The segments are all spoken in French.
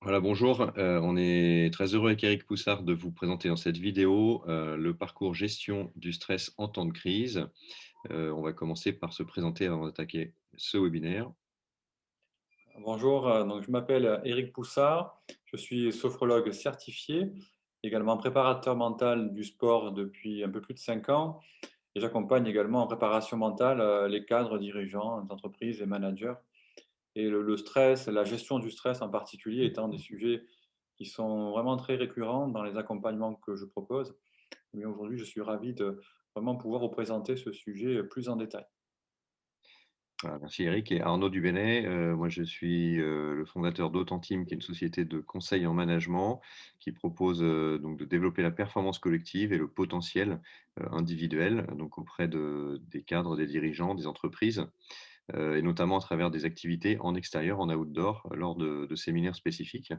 Voilà, bonjour. On est très heureux avec Eric Poussard de vous présenter dans cette vidéo le parcours gestion du stress en temps de crise. On va commencer par se présenter avant d'attaquer ce webinaire. Bonjour, donc je m'appelle Éric Poussard, je suis sophrologue certifié, également préparateur mental du sport depuis un peu plus de 5 ans et j'accompagne également en préparation mentale les cadres, dirigeants d'entreprises et managers. Et le stress, la gestion du stress en particulier étant des sujets qui sont vraiment très récurrents dans les accompagnements que je propose. Mais aujourd'hui, je suis ravi de vraiment pouvoir vous présenter ce sujet plus en détail. Voilà, merci Eric. Et Arnaud Dubénet, moi je suis le fondateur d'Autantim, qui est une société de conseil en management qui propose donc de développer la performance collective et le potentiel individuel donc auprès des cadres, des dirigeants, des entreprises. Et notamment à travers des activités en extérieur, en outdoor, lors de séminaires spécifiques.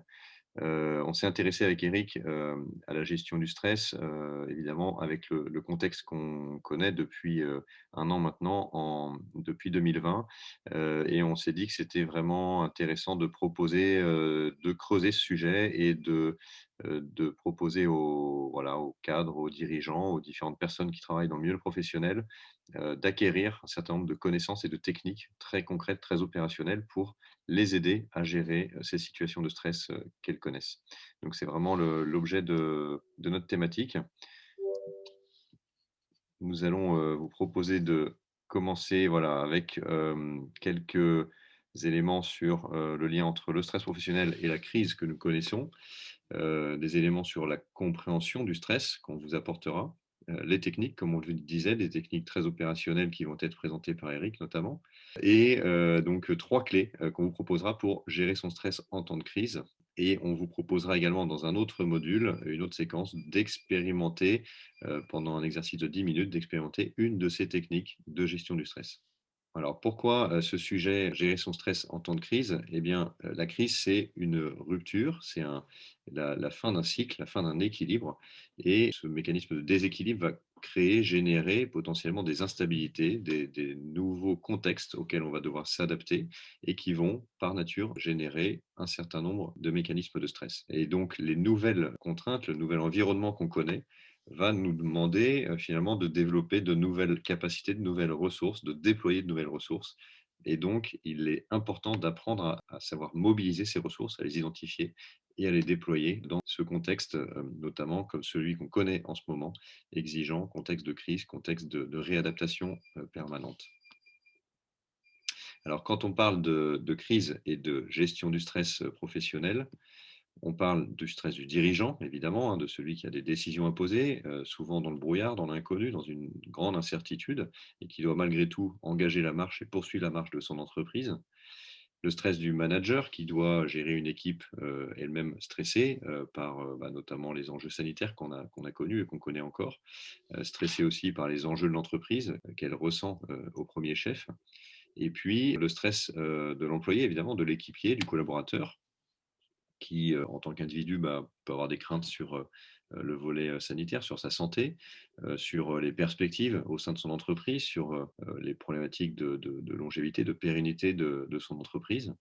On s'est intéressé avec Eric à la gestion du stress, évidemment avec le contexte qu'on connaît depuis 1 an maintenant, depuis 2020. Et on s'est dit que c'était vraiment intéressant de proposer, de creuser ce sujet et de proposer voilà, aux cadres, aux dirigeants, aux différentes personnes qui travaillent dans le milieu professionnel, d'acquérir un certain nombre de connaissances et de techniques très concrètes, très opérationnelles pour les aider à gérer ces situations de stress qu'elles connaissent. Donc c'est vraiment l'objet de notre thématique. Nous allons vous proposer de commencer voilà, avec quelques éléments sur le lien entre le stress professionnel et la crise que nous connaissons, des éléments sur la compréhension du stress qu'on vous apportera, les techniques, comme on le disait, des techniques très opérationnelles qui vont être présentées par Eric notamment, et donc 3 clés qu'on vous proposera pour gérer son stress en temps de crise. Et on vous proposera également dans un autre module, une autre séquence, d'expérimenter pendant un exercice de 10 minutes, d'expérimenter une de ces techniques de gestion du stress. Alors pourquoi ce sujet, gérer son stress en temps de crise? Eh bien, la crise, c'est une rupture, c'est la fin d'un cycle, la fin d'un équilibre. Et ce mécanisme de déséquilibre va créer, générer potentiellement des instabilités, des nouveaux contextes auxquels on va devoir s'adapter et qui vont, par nature, générer un certain nombre de mécanismes de stress. Et donc, les nouvelles contraintes, le nouvel environnement qu'on connaît, va nous demander finalement de développer de nouvelles capacités, de nouvelles ressources, de déployer de nouvelles ressources. Et donc, il est important d'apprendre à savoir mobiliser ces ressources, à les identifier et à les déployer dans ce contexte, notamment comme celui qu'on connaît en ce moment, exigeant, contexte de crise, contexte de réadaptation permanente. Alors, quand on parle de crise et de gestion du stress professionnel, on parle du stress du dirigeant, évidemment, hein, de celui qui a des décisions à poser, souvent dans le brouillard, dans l'inconnu, dans une grande incertitude, et qui doit malgré tout engager la marche et poursuivre la marche de son entreprise. Le stress du manager qui doit gérer une équipe elle-même stressée par notamment les enjeux sanitaires qu'on a connus et qu'on connaît encore, stressée aussi par les enjeux de l'entreprise qu'elle ressent au premier chef. Et puis le stress de l'employé, évidemment, de l'équipier, du collaborateur, qui, en tant qu'individu, peut avoir des craintes sur le volet sanitaire, sur sa santé, sur les perspectives au sein de son entreprise, sur les problématiques de longévité, de pérennité de son entreprise.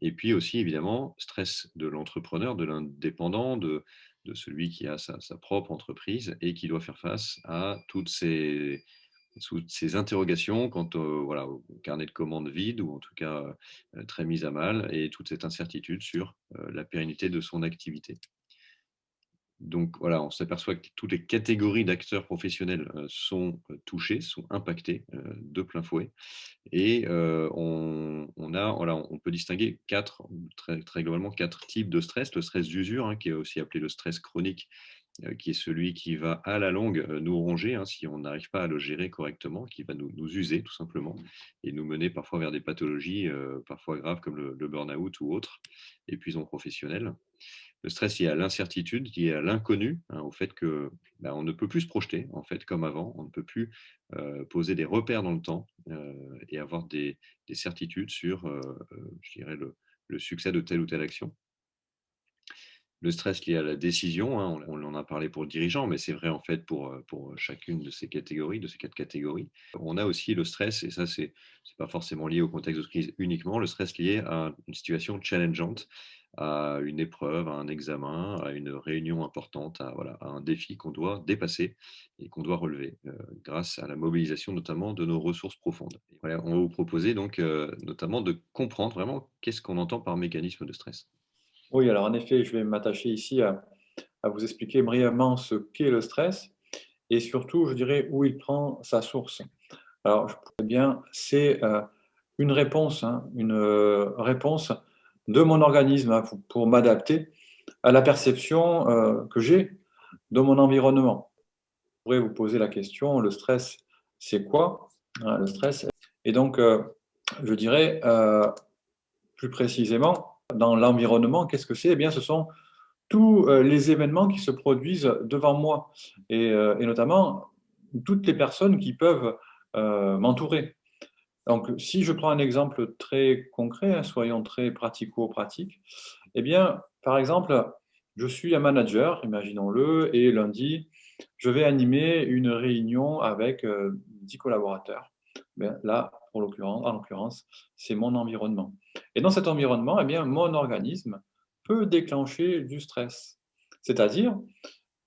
Et puis aussi, évidemment, stress de l'entrepreneur, de l'indépendant, de celui qui a sa propre entreprise et qui doit faire face à toutes ces interrogations quant voilà, au carnet de commandes vide ou en tout cas très mise à mal et toute cette incertitude sur la pérennité de son activité. Donc voilà, on s'aperçoit que toutes les catégories d'acteurs professionnels sont touchées, sont impactées de plein fouet. Et voilà, on peut distinguer très globalement 4 types de stress. Le stress d'usure, hein, qui est aussi appelé le stress chronique, qui est celui qui va à la longue nous ronger hein, si on n'arrive pas à le gérer correctement, qui va nous user tout simplement et nous mener parfois vers des pathologies parfois graves comme le burn-out ou autre épuisement professionnel. Le stress lié à l'incertitude, lié à l'inconnu, hein, au fait que on ne peut plus se projeter en fait comme avant, on ne peut plus poser des repères dans le temps et avoir des certitudes sur, je dirais, le succès de telle ou telle action. Le stress lié à la décision, hein, on en a parlé pour le dirigeant, mais c'est vrai en fait pour chacune de ces catégories, de ces 4 catégories. On a aussi le stress, et ça c'est pas forcément lié au contexte de crise uniquement, le stress lié à une situation challengeante, à une épreuve, à un examen, à une réunion importante, à, voilà, à un défi qu'on doit dépasser et qu'on doit relever, grâce à la mobilisation notamment de nos ressources profondes. Et voilà, on va vous proposer donc notamment de comprendre vraiment qu'est-ce qu'on entend par mécanisme de stress. Oui, alors en effet, je vais m'attacher ici à vous expliquer brièvement ce qu'est le stress et surtout, je dirais, où il prend sa source. Alors, je pourrais bien, c'est une réponse, hein, une réponse de mon organisme, hein, pour m'adapter à la perception que j'ai de mon environnement. Vous pourrez vous poser la question, le stress, c'est quoi, hein, le stress? Et donc, je dirais plus précisément, dans l'environnement, qu'est-ce que c'est? Eh bien, ce sont tous les événements qui se produisent devant moi et notamment toutes les personnes qui peuvent m'entourer. Donc, si je prends un exemple très concret, hein, soyons très pratico-pratiques, eh bien, par exemple, je suis un manager, imaginons-le, et lundi, je vais animer une réunion avec 10 collaborateurs. Bien, là, en l'occurrence, c'est mon environnement. Et dans cet environnement, eh bien, mon organisme peut déclencher du stress, c'est-à-dire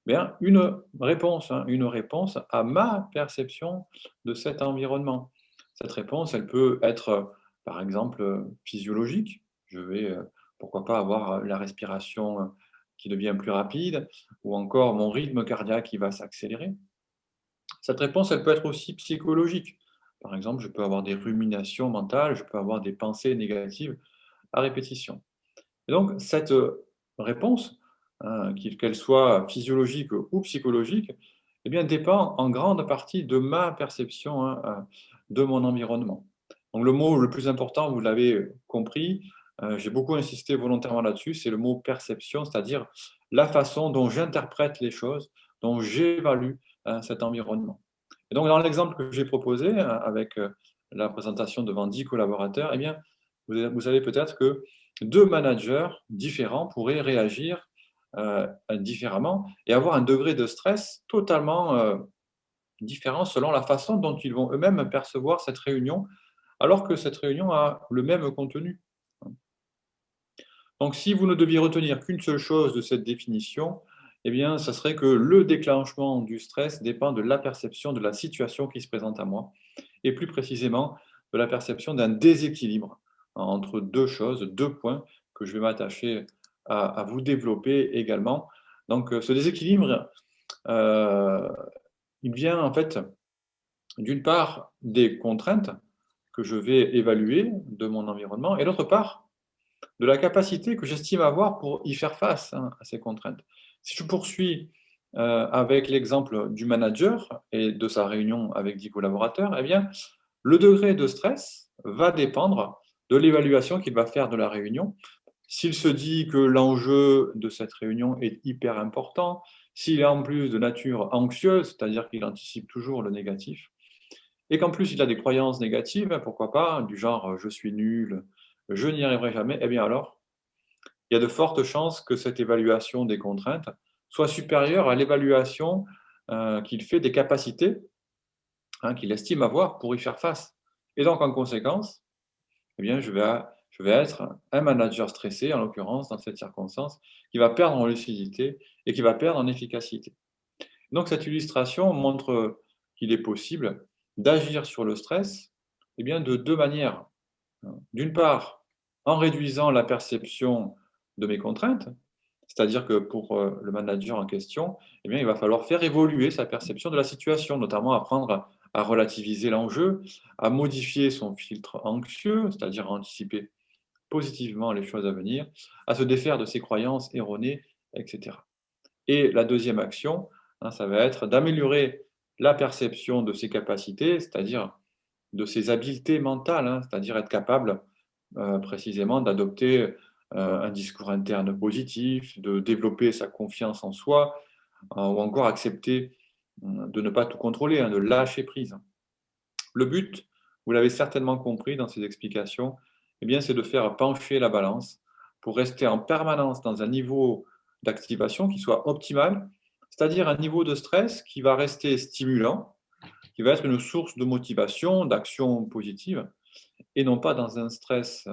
bien, une réponse à ma perception de cet environnement. Cette réponse, elle peut être, par exemple, physiologique. Je vais, pourquoi pas avoir, la respiration, qui devient plus rapide ou encore mon rythme cardiaque qui va s'accélérer. Cette réponse, elle peut être aussi psychologique. Par exemple, je peux avoir des ruminations mentales, je peux avoir des pensées négatives à répétition. Et donc cette, réponse, qu'elle soit physiologique ou psychologique, eh bien, dépend en grande partie de ma perception, hein, de mon environnement. Donc le mot le plus important, vous l'avez, compris, j'ai beaucoup insisté volontairement là-dessus, c'est le mot perception, c'est-à-dire la façon dont j'interprète les choses, dont j'évalue, cet environnement. Et donc dans l'exemple que j'ai proposé, avec, la présentation devant 10 collaborateurs, eh bien, vous savez peut-être que 2 managers différents pourraient réagir, différemment et avoir un degré de stress totalement, différent selon la façon dont ils vont eux-mêmes percevoir cette réunion, alors que cette réunion a le même contenu. Donc si vous ne deviez retenir qu'une seule chose de cette définition, eh bien, ça serait que le déclenchement du stress dépend de la perception de la situation qui se présente à moi et plus précisément de la perception d'un déséquilibre entre 2 choses, 2 points que je vais m'attacher à vous développer également. Donc, ce déséquilibre, heu, il vient en fait, d'une part, des contraintes que je vais évaluer de mon environnement et d'autre part, de la capacité que j'estime avoir pour y faire face, hein, à ces contraintes. Si je poursuis, avec l'exemple du manager et de sa réunion avec 10 collaborateurs, eh bien, le degré de stress va dépendre de l'évaluation qu'il va faire de la réunion. S'il se dit que l'enjeu de cette réunion est hyper important, s'il est en plus de nature anxieuse, c'est-à-dire qu'il anticipe toujours le négatif, et qu'en plus il a des croyances négatives, pourquoi pas, du genre je suis nul, je n'y arriverai jamais, eh bien alors, il y a de fortes chances que cette évaluation des contraintes soit supérieure à l'évaluation qu'il fait des capacités, hein, qu'il estime avoir pour y faire face. Et donc en conséquence, eh bien, je vais être un manager stressé, en l'occurrence, dans cette circonstance, qui va perdre en lucidité et qui va perdre en efficacité. Donc, cette illustration montre qu'il est possible d'agir sur le stress eh bien, de deux manières. D'une part, en réduisant la perception de mes contraintes, c'est-à-dire que pour le manager en question, eh bien, il va falloir faire évoluer sa perception de la situation, notamment apprendre à relativiser l'enjeu, à modifier son filtre anxieux, c'est-à-dire à anticiper positivement les choses à venir, à se défaire de ses croyances erronées, etc. Et la deuxième action, hein, ça va être d'améliorer la perception de ses capacités, c'est-à-dire de ses habiletés mentales, hein, c'est-à-dire être capable précisément d'adopter un discours interne positif, de développer sa confiance en soi, ou encore accepter de ne pas tout contrôler, hein, de lâcher prise. Le but, vous l'avez certainement compris dans ces explications, eh bien, c'est de faire pencher la balance pour rester en permanence dans un niveau d'activation qui soit optimal, c'est-à-dire un niveau de stress qui va rester stimulant, qui va être une source de motivation, d'action positive, et non pas dans un stress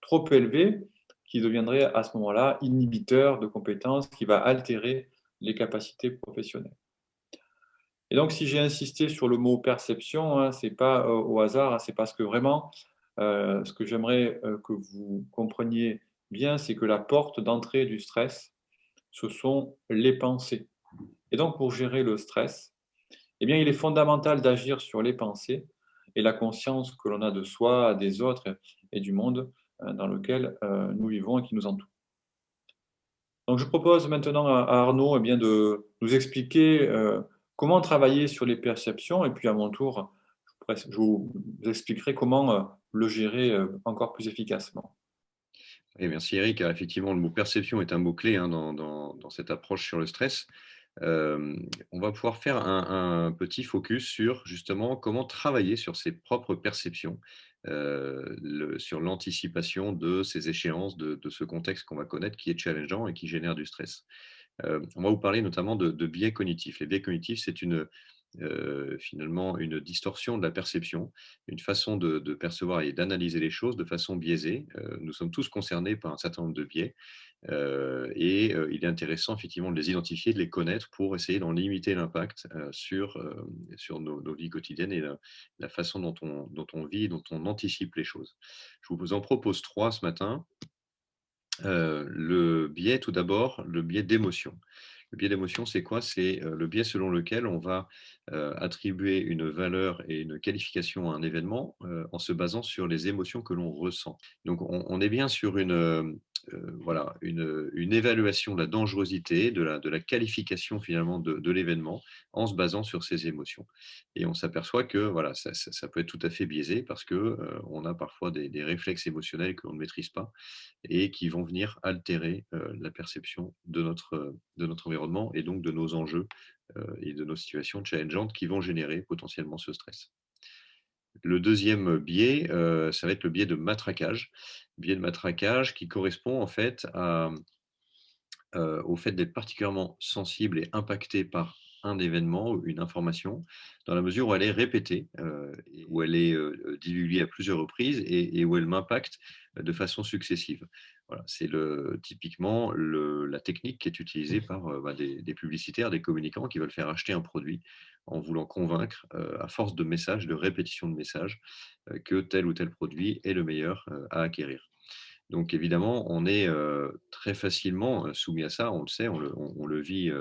trop élevé qui deviendrait à ce moment-là inhibiteur de compétences, qui va altérer les capacités professionnelles. Et donc, si j'ai insisté sur le mot perception, hein, c'est pas au hasard, hein, c'est parce que vraiment, ce que j'aimerais que vous compreniez bien, c'est que la porte d'entrée du stress, ce sont les pensées. Et donc, pour gérer le stress, eh bien, il est fondamental d'agir sur les pensées et la conscience que l'on a de soi, des autres et du monde dans lequel nous vivons et qui nous entoure. Donc, je propose maintenant à Arnaud, eh bien, de nous expliquer comment travailler sur les perceptions, et puis à mon tour, je vous expliquerai comment le gérer encore plus efficacement. Et merci Eric. Effectivement, le mot perception est un mot-clé hein, dans cette approche sur le stress. On va pouvoir faire un petit focus sur justement comment travailler sur ses propres perceptions, sur l'anticipation de ces échéances, de ce contexte qu'on va connaître qui est challengeant et qui génère du stress. On va vous parler notamment de biais cognitifs. Les biais cognitifs, c'est finalement une distorsion de la perception, une façon de percevoir et d'analyser les choses de façon biaisée. Nous sommes tous concernés par un certain nombre de biais il est intéressant effectivement de les identifier, de les connaître pour essayer d'en limiter l'impact sur nos vies quotidiennes et la façon dont on vit, dont on anticipe les choses. Je vous en propose trois ce matin. Le biais, tout d'abord, le biais d'émotion. Le biais d'émotion, c'est quoi? C'est le biais selon lequel on va attribuer une valeur et une qualification à un événement en se basant sur les émotions que l'on ressent. Donc, on est bien sur voilà, une évaluation de la dangerosité, de la qualification finalement de l'événement en se basant sur ces émotions. Et on s'aperçoit que voilà, ça peut être tout à fait biaisé parce que on a parfois des réflexes émotionnels que l'on ne maîtrise pas et qui vont venir altérer la perception de notre environnement et donc de nos enjeux et de nos situations challengeantes qui vont générer potentiellement ce stress. Le deuxième biais, ça va être le biais de matraquage. Biais de matraquage qui correspond en fait au fait d'être particulièrement sensible et impacté par un événement ou une information, dans la mesure où elle est répétée, et où elle est divulguée à plusieurs reprises et où elle m'impacte de façon successive. Voilà, c'est typiquement la technique qui est utilisée par des publicitaires, des communicants qui veulent faire acheter un produit en voulant convaincre, à force de messages, de répétition de messages, que tel ou tel produit est le meilleur à acquérir. Donc évidemment, on est très facilement soumis à ça, on le sait, on le vit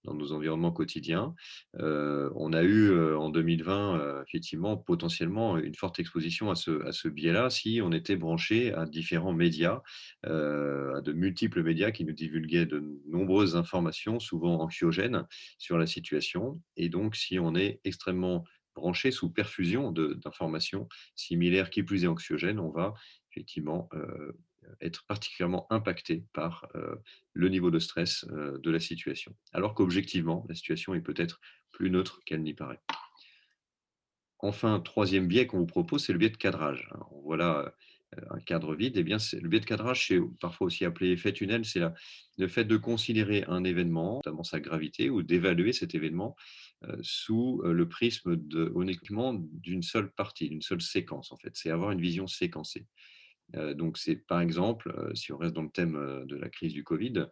dans nos environnements quotidiens. On a eu en 2020 effectivement potentiellement une forte exposition à ce biais-là si on était branché à différents médias, à de multiples médias qui nous divulguaient de nombreuses informations, souvent anxiogènes, sur la situation. Et donc si on est extrêmement branché sous perfusion d'informations similaires, qui plus est anxiogènes, on va effectivement être particulièrement impacté par le niveau de stress de la situation. Alors qu'objectivement, la situation est peut-être plus neutre qu'elle n'y paraît. Enfin, troisième biais qu'on vous propose, c'est le biais de cadrage. Alors, voilà un cadre vide. Eh bien, le biais de cadrage, c'est parfois aussi appelé effet tunnel, c'est le fait de considérer un événement, notamment sa gravité, ou d'évaluer cet événement sous le prisme uniquement d'une seule partie, d'une seule séquence, en fait. C'est avoir une vision séquencée. Donc, c'est par exemple, si on reste dans le thème de la crise du Covid,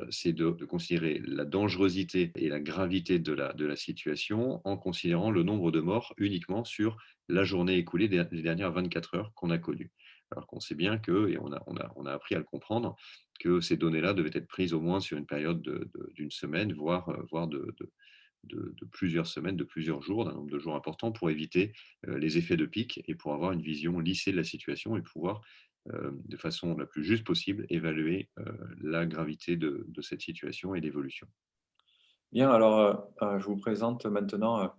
c'est de considérer la dangerosité et la gravité de la situation en considérant le nombre de morts uniquement sur la journée écoulée des dernières 24 heures qu'on a connues. Alors qu'on sait bien que, et on a appris à le comprendre, que ces données-là devaient être prises au moins sur une période d'une semaine, voire de plusieurs semaines, de plusieurs jours, d'un nombre de jours important pour éviter les effets de pic et pour avoir une vision lissée de la situation et pouvoir, de façon la plus juste possible, évaluer la gravité de cette situation et l'évolution. Bien, alors je vous présente maintenant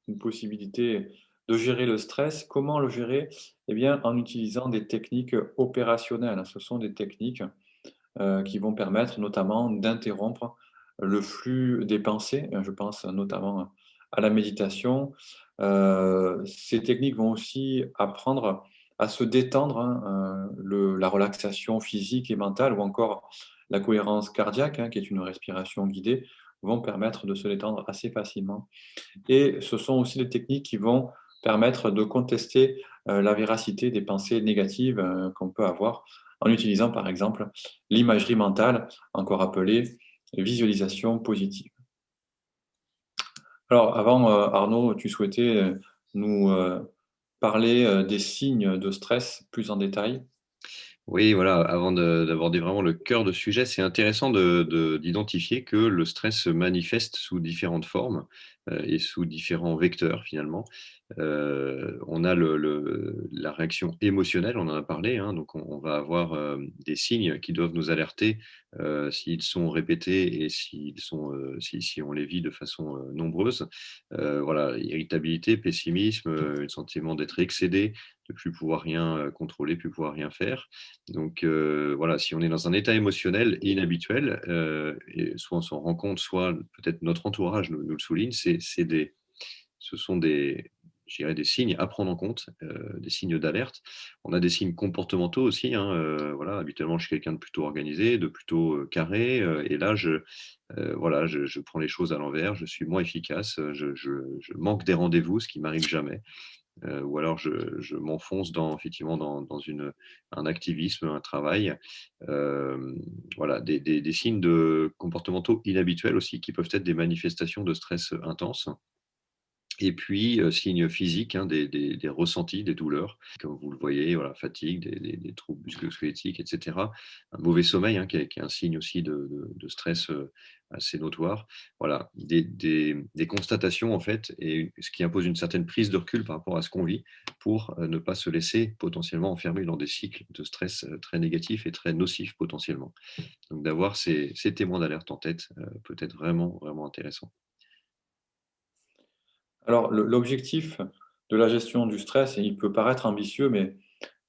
une possibilité de gérer le stress. Comment le gérer? Eh bien, en utilisant des techniques opérationnelles. Ce sont des techniques qui vont permettre notamment d'interrompre le flux des pensées. Je pense notamment à la méditation. Ces techniques vont aussi apprendre à se détendre, hein, la relaxation physique et mentale ou encore la cohérence cardiaque, hein, qui est une respiration guidée, vont permettre de se détendre assez facilement. Et ce sont aussi des techniques qui vont permettre de contester la véracité des pensées négatives qu'on peut avoir en utilisant par exemple l'imagerie mentale, encore appelée visualisation positive. Alors avant, Arnaud, tu souhaitais nous parler des signes de stress plus en détail. Oui, voilà, avant d'aborder vraiment le cœur de sujet, c'est intéressant d'identifier que le stress se manifeste sous différentes formes, et sous différents vecteurs finalement. On a la réaction émotionnelle, on en a parlé, hein, donc on va avoir, des signes qui doivent nous alerter, s'ils sont répétés et si on les vit de façon, nombreuse. Voilà, irritabilité, pessimisme, le sentiment d'être excédé, de plus pouvoir rien, contrôler, plus pouvoir rien faire. Donc voilà, si on est dans un état émotionnel inhabituel, et soit on s'en rend compte, soit peut-être notre entourage nous le souligne, ce sont des, je dirais, des signes à prendre en compte, des signes d'alerte. On a des signes comportementaux aussi, hein, voilà, habituellement, je suis quelqu'un de plutôt organisé, de plutôt, carré, et là, voilà, je prends les choses à l'envers, je suis moins efficace, je manque des rendez-vous, ce qui m'arrive jamais. Ou alors je m'enfonce effectivement dans un activisme, un travail. Voilà, des signes comportementaux inhabituels aussi qui peuvent être des manifestations de stress intense. Et puis, signes physiques, hein, des ressentis, des douleurs, comme vous le voyez, voilà, fatigue, des troubles musculo-squelettiques et cetera. Un mauvais sommeil, hein, qui est un signe aussi de stress, assez notoire. Voilà, des constatations en fait, et ce qui impose une certaine prise de recul par rapport à ce qu'on vit pour, ne pas se laisser potentiellement enfermer dans des cycles de stress, très négatifs et très nocifs potentiellement. Donc d'avoir ces témoins d'alerte en tête, peut être vraiment, vraiment intéressant. Alors l'objectif de la gestion du stress, et il peut paraître ambitieux, mais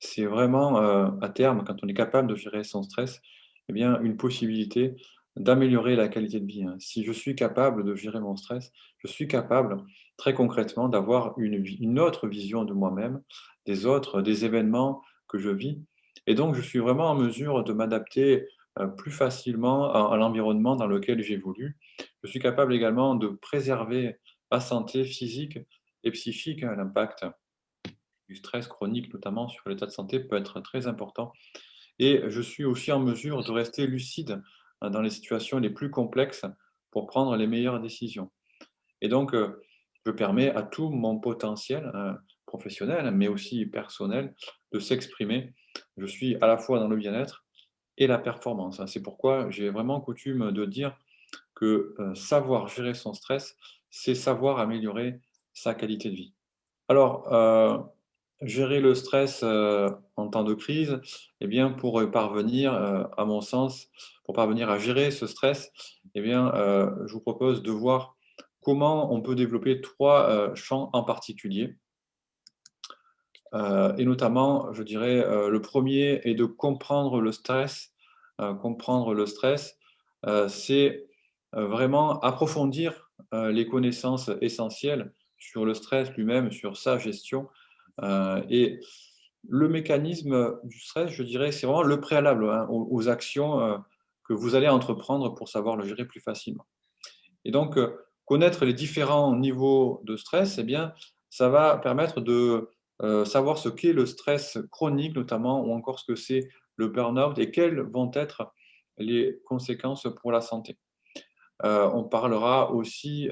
c'est vraiment, à terme, quand on est capable de gérer son stress, eh bien, une possibilité d'améliorer la qualité de vie, hein. Si je suis capable de gérer mon stress, je suis capable, très concrètement, d'avoir une autre vision de moi-même, des événements que je vis, et donc je suis vraiment en mesure de m'adapter, plus facilement à l'environnement dans lequel j'évolue. Je suis capable également de préserver ma santé physique et psychique, hein. L'impact du stress chronique, notamment sur l'état de santé, peut être très important, et je suis aussi en mesure de rester lucide, dans les situations les plus complexes pour prendre les meilleures décisions, et donc je permets à tout mon potentiel, professionnel, mais aussi personnel, de s'exprimer. Je suis à la fois dans le bien-être et la performance, hein. C'est pourquoi j'ai vraiment coutume de dire que, savoir gérer son stress, c'est savoir améliorer sa qualité de vie. Alors, gérer le stress, en temps de crise, eh bien, pour, parvenir, à mon sens, pour parvenir à gérer ce stress, eh bien, je vous propose de voir comment on peut développer 3 champs en particulier. Et notamment, je dirais, le premier est de comprendre le stress. Comprendre le stress, c'est, vraiment approfondir, les connaissances essentielles sur le stress lui-même, sur sa gestion, et le mécanisme du stress, je dirais, c'est vraiment le préalable, hein, aux actions, que vous allez entreprendre pour savoir le gérer plus facilement. Et donc, connaître les différents niveaux de stress, eh bien, ça va permettre de, savoir ce qu'est le stress chronique notamment, ou encore ce que c'est le burn-out, et quelles vont être les conséquences pour la santé. On parlera aussi,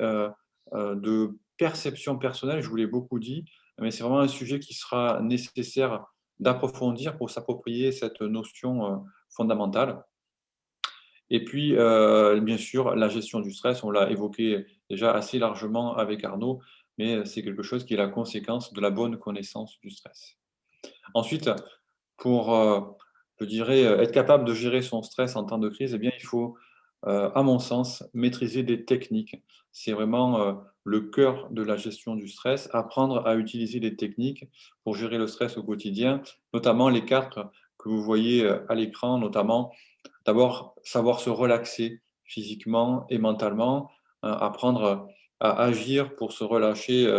de perception personnelle, je vous l'ai beaucoup dit, mais c'est vraiment un sujet qui sera nécessaire d'approfondir pour s'approprier cette notion, fondamentale. Et puis, bien sûr, la gestion du stress, on l'a évoqué déjà assez largement avec Arnaud, mais c'est quelque chose qui est la conséquence de la bonne connaissance du stress. Ensuite, pour, je dirais, être capable de gérer son stress en temps de crise, eh bien, il faut, à mon sens, maîtriser des techniques. C'est vraiment, le cœur de la gestion du stress, apprendre à utiliser des techniques pour gérer le stress au quotidien, notamment les 4 que vous voyez, à l'écran, notamment d'abord, savoir se relaxer physiquement et mentalement, apprendre à agir pour se relâcher,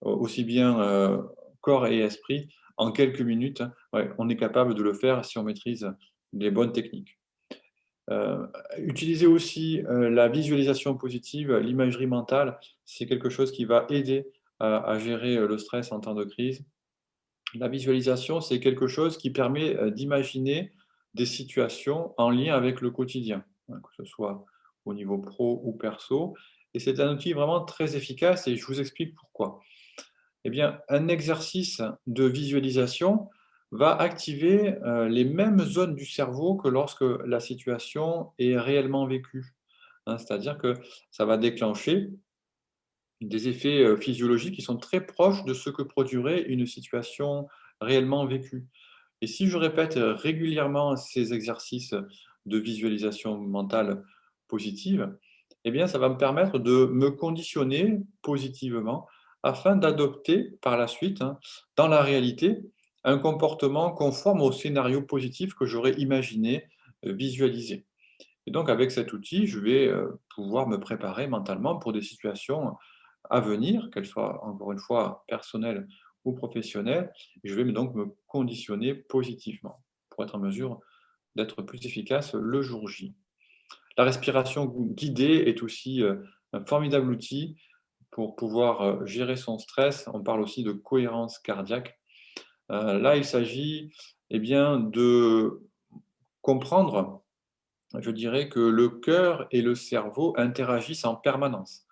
aussi bien, corps et esprit en quelques minutes. Ouais, on est capable de le faire si on maîtrise les bonnes techniques. Utiliser aussi, la visualisation positive, l'imagerie mentale, c'est quelque chose qui va aider à gérer, le stress en temps de crise. La visualisation, c'est quelque chose qui permet, d'imaginer, des situations en lien avec le quotidien, hein, que ce soit au niveau pro ou perso. Et c'est un outil vraiment très efficace et je vous explique pourquoi. Eh bien, un exercice de visualisation va activer les mêmes zones du cerveau que lorsque la situation est réellement vécue, hein. C'est-à-dire que ça va déclencher des effets physiologiques qui sont très proches de ce que produirait une situation réellement vécue. Et si je répète régulièrement ces exercices de visualisation mentale positive, eh bien, ça va me permettre de me conditionner positivement afin d'adopter par la suite, hein, dans la réalité, un comportement conforme au scénario positif que j'aurais imaginé, visualisé. Et donc, avec cet outil, je vais pouvoir me préparer mentalement pour des situations à venir, qu'elles soient encore une fois personnelles ou professionnelles. Et je vais donc me conditionner positivement pour être en mesure d'être plus efficace le jour J. La respiration guidée est aussi un formidable outil pour pouvoir gérer son stress. On parle aussi de cohérence cardiaque. Là, il s'agit eh bien, de comprendre, je dirais, que le cœur et le cerveau interagissent en permanence.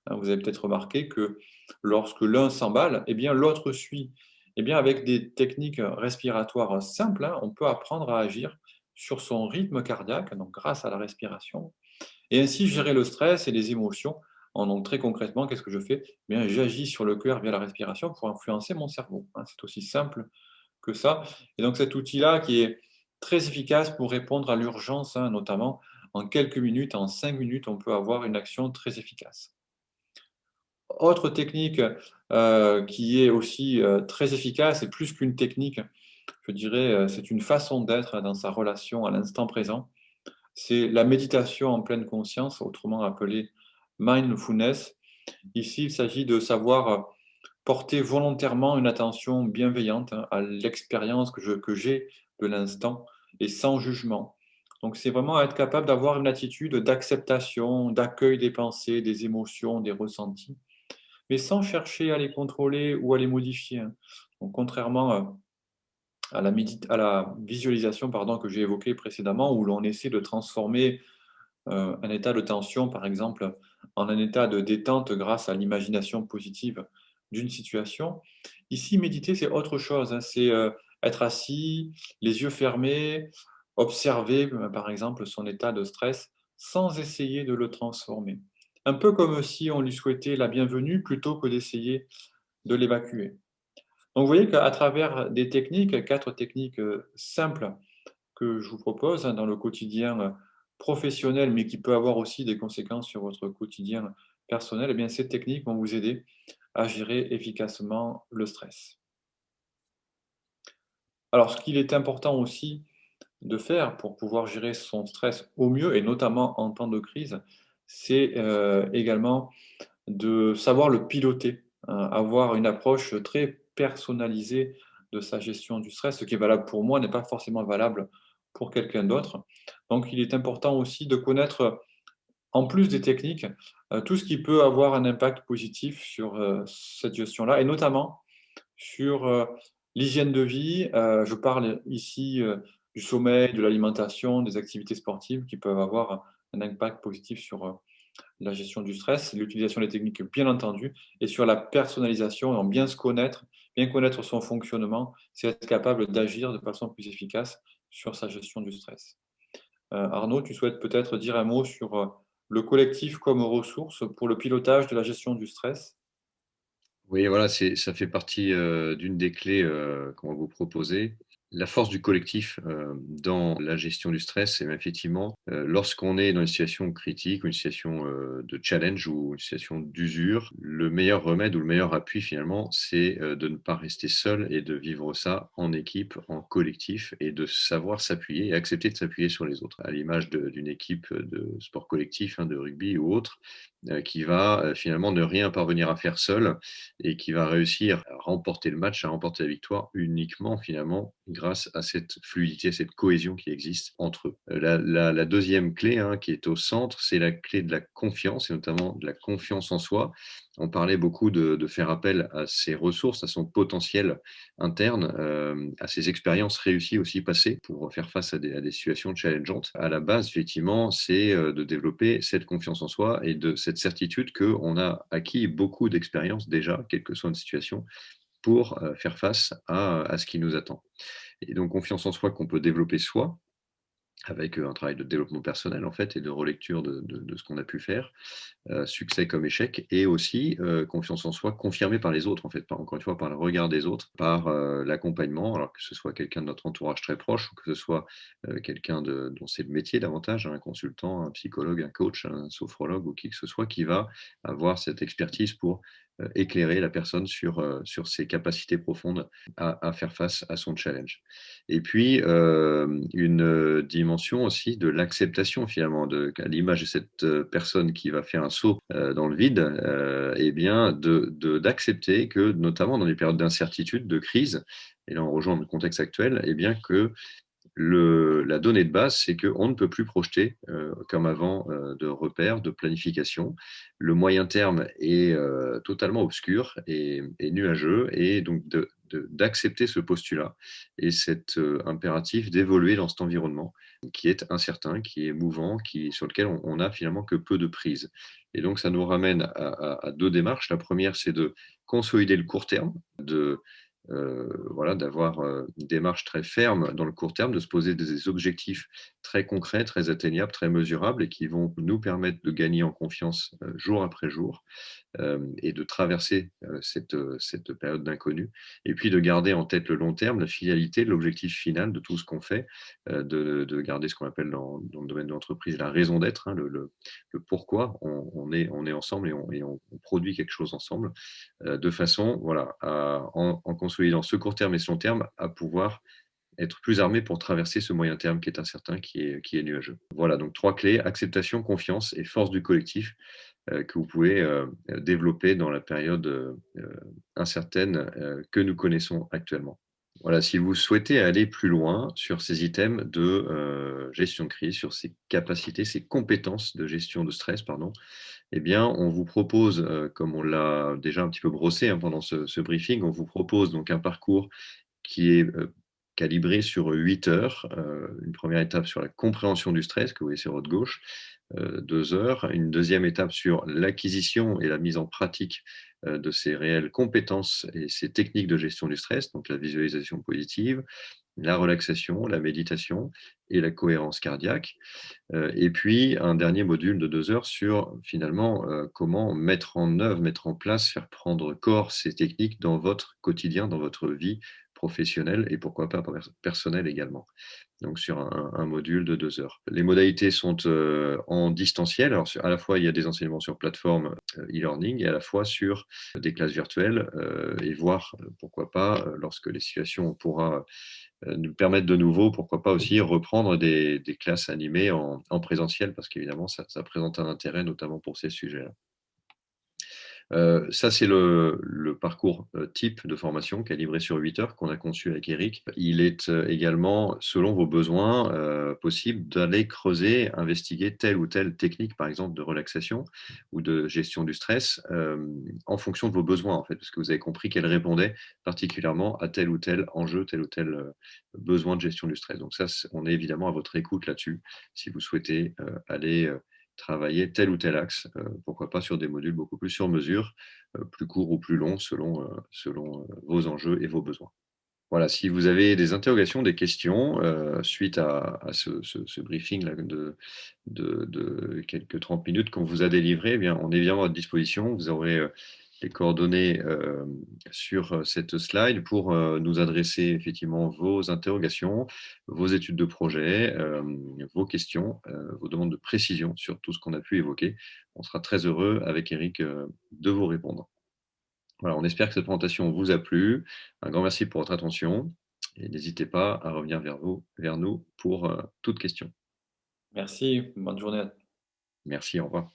Hein, vous avez peut-être remarqué que lorsque l'un s'emballe, eh bien l'autre suit. Eh bien, avec des techniques respiratoires simples, hein, on peut apprendre à agir sur son rythme cardiaque, donc grâce à la respiration, et ainsi gérer le stress et les émotions. Donc très concrètement, qu'est-ce que je fais? Eh bien, j'agis sur le cœur via la respiration pour influencer mon cerveau, hein. C'est aussi simple que ça. Et donc cet outil-là qui est très efficace pour répondre à l'urgence, hein, notamment en quelques minutes, en 5 minutes, on peut avoir une action très efficace. Autre technique, qui est aussi, très efficace et plus qu'une technique, je dirais, c'est une façon d'être dans sa relation à l'instant présent. C'est la méditation en pleine conscience, autrement appelée mindfulness. Ici, il s'agit de savoir, porter volontairement une attention bienveillante, hein, à l'expérience que j'ai de l'instant et sans jugement. Donc c'est vraiment être capable d'avoir une attitude d'acceptation, d'accueil des pensées, des émotions, des ressentis, mais sans chercher à les contrôler ou à les modifier, hein. Donc contrairement, à la visualisation, pardon, que j'ai évoquée précédemment, où l'on essaie de transformer, un état de tension, par exemple, en un état de détente grâce à l'imagination positive d'une situation. Ici, méditer, c'est autre chose, hein. C'est, être assis, les yeux fermés, observer, par exemple, son état de stress sans essayer de le transformer. Un peu comme si on lui souhaitait la bienvenue plutôt que d'essayer de l'évacuer. Donc vous voyez qu'à travers des techniques, 4 techniques, simples que je vous propose, hein, dans le quotidien, professionnel, mais qui peut avoir aussi des conséquences sur votre quotidien personnel, eh bien ces techniques vont vous aider à gérer efficacement le stress. Alors ce qu'il est important aussi de faire pour pouvoir gérer son stress au mieux et notamment en temps de crise, c'est, également de savoir le piloter, hein, avoir une approche très personnalisée de sa gestion du stress. Ce qui est valable pour moi n'est pas forcément valable pour quelqu'un d'autre. Donc il est important aussi de connaître, en plus des techniques, tout ce qui peut avoir un impact positif sur, cette gestion-là et notamment sur, l'hygiène de vie. Je parle ici, du sommeil, de l'alimentation, des activités sportives qui peuvent avoir un impact positif sur, la gestion du stress, l'utilisation des techniques, bien entendu, et sur la personnalisation, en bien connaître son fonctionnement, c'est être capable d'agir de façon plus efficace sur sa gestion du stress. Arnaud, tu souhaites peut-être dire un mot sur, le collectif comme ressource pour le pilotage de la gestion du stress? Oui, voilà, ça fait partie, d'une des clés, qu'on va vous proposer. La force du collectif, dans la gestion du stress, c'est effectivement, lorsqu'on est dans une situation critique ou une situation, de challenge ou une situation d'usure, le meilleur remède ou le meilleur appui finalement, c'est, de ne pas rester seul et de vivre ça en équipe, en collectif et de savoir s'appuyer et accepter de s'appuyer sur les autres. À l'image d'une équipe, de sport collectif, hein, de rugby ou autre, qui va, finalement ne rien parvenir à faire seul et qui va réussir à remporter le match, à remporter la victoire uniquement finalement grâce à cette fluidité, cette cohésion qui existe entre eux. La deuxième clé, hein, qui est au centre, c'est la clé de la confiance, et notamment de la confiance en soi. On parlait beaucoup de faire appel à ses ressources, à son potentiel interne, à ses expériences réussies aussi passées pour faire face à des situations challengeantes. À la base, effectivement, c'est de développer cette confiance en soi et de cette certitude qu'on a acquis beaucoup d'expériences déjà, quelle que soit une situation, pour faire face à ce qui nous attend. Et donc confiance en soi qu'on peut développer soi, avec un travail de développement personnel en fait et de relecture de ce qu'on a pu faire, succès comme échec, et aussi confiance en soi confirmée par les autres en fait, encore une fois par le regard des autres, par l'accompagnement, alors que ce soit quelqu'un de notre entourage très proche ou que ce soit quelqu'un dont c'est le métier davantage, un consultant, un psychologue, un coach, un sophrologue ou qui que ce soit qui va avoir cette expertise pour éclairer la personne sur ses capacités profondes à faire face à son challenge. Et puis, une dimension aussi de l'acceptation finalement, à l'image de cette personne qui va faire un saut dans le vide, et bien d'accepter que, notamment dans les périodes d'incertitude, de crise, et là on rejoint le contexte actuel, et bien que la donnée de base, c'est qu'on ne peut plus projeter, comme avant, de repères, de planification. Le moyen terme est totalement obscur et nuageux, et donc d'accepter ce postulat et cet impératif d'évoluer dans cet environnement qui est incertain, qui est mouvant, sur lequel on a finalement que peu de prise. Et donc ça nous ramène à deux démarches. La première, c'est de consolider le court terme, voilà, d'avoir une démarche très ferme dans le court terme, de se poser des objectifs très concrets, très atteignables, très mesurables, et qui vont nous permettre de gagner en confiance jour après jour, et de traverser cette période d'inconnu. Et puis de garder en tête le long terme, la finalité, l'objectif final de tout ce qu'on fait, de garder ce qu'on appelle dans le domaine de l'entreprise la raison d'être, hein, le pourquoi on est ensemble et on produit quelque chose ensemble, de façon, voilà, en consolidant ce court terme et ce long terme, à pouvoir être plus armé pour traverser ce moyen terme qui est incertain, qui est nuageux. Voilà, donc trois clés: acceptation, confiance et force du collectif, que vous pouvez développer dans la période incertaine que nous connaissons actuellement. Voilà, si vous souhaitez aller plus loin sur ces items de gestion de crise, sur ces capacités, ces compétences de gestion de stress, pardon, eh bien, on vous propose, comme on l'a déjà un petit peu brossé, hein, pendant ce briefing, on vous propose donc un parcours qui est calibré sur 8 heures. Une première étape sur la compréhension du stress, que vous voyez sur votre gauche, 2 heures. Une deuxième étape sur l'acquisition et la mise en pratique de ces réelles compétences et ces techniques de gestion du stress, donc la visualisation positive, la relaxation, la méditation et la cohérence cardiaque. Et puis un dernier module de 2 heures sur finalement comment mettre en œuvre, mettre en place, faire prendre corps ces techniques dans votre quotidien, dans votre vie professionnelle et pourquoi pas personnelle également. Donc sur un module de 2 heures. Les modalités sont en distanciel. Alors à la fois, il y a des enseignements sur plateforme e-learning et à la fois sur des classes virtuelles, et voir pourquoi pas, lorsque les situations pourra nous permettre de nouveau, pourquoi pas aussi reprendre des classes animées en présentiel, parce qu'évidemment, ça présente un intérêt, notamment pour ces sujets-là. Ça, c'est le parcours type de formation calibré sur 8 heures qu'on a conçu avec Eric. Il est également, selon vos besoins, possible d'aller creuser, investiguer telle ou telle technique, par exemple de relaxation ou de gestion du stress, en fonction de vos besoins, en fait, parce que vous avez compris qu'elle répondait particulièrement à tel ou tel enjeu, tel ou tel besoin de gestion du stress. Donc ça, on est évidemment à votre écoute là-dessus, si vous souhaitez aller travailler tel ou tel axe, pourquoi pas sur des modules beaucoup plus sur mesure, plus courts ou plus longs selon vos enjeux et vos besoins. Voilà, si vous avez des interrogations, des questions suite à ce briefing-là de quelques 30 minutes qu'on vous a délivré, eh bien, on est évidemment à votre disposition. Vous aurez les coordonnées sur cette slide pour nous adresser effectivement vos interrogations, vos études de projet, vos questions, vos demandes de précision sur tout ce qu'on a pu évoquer. On sera très heureux avec Eric de vous répondre. Voilà, on espère que cette présentation vous a plu. Un grand merci pour votre attention et n'hésitez pas à revenir vers nous pour toute question. Merci, bonne journée. Merci, au revoir.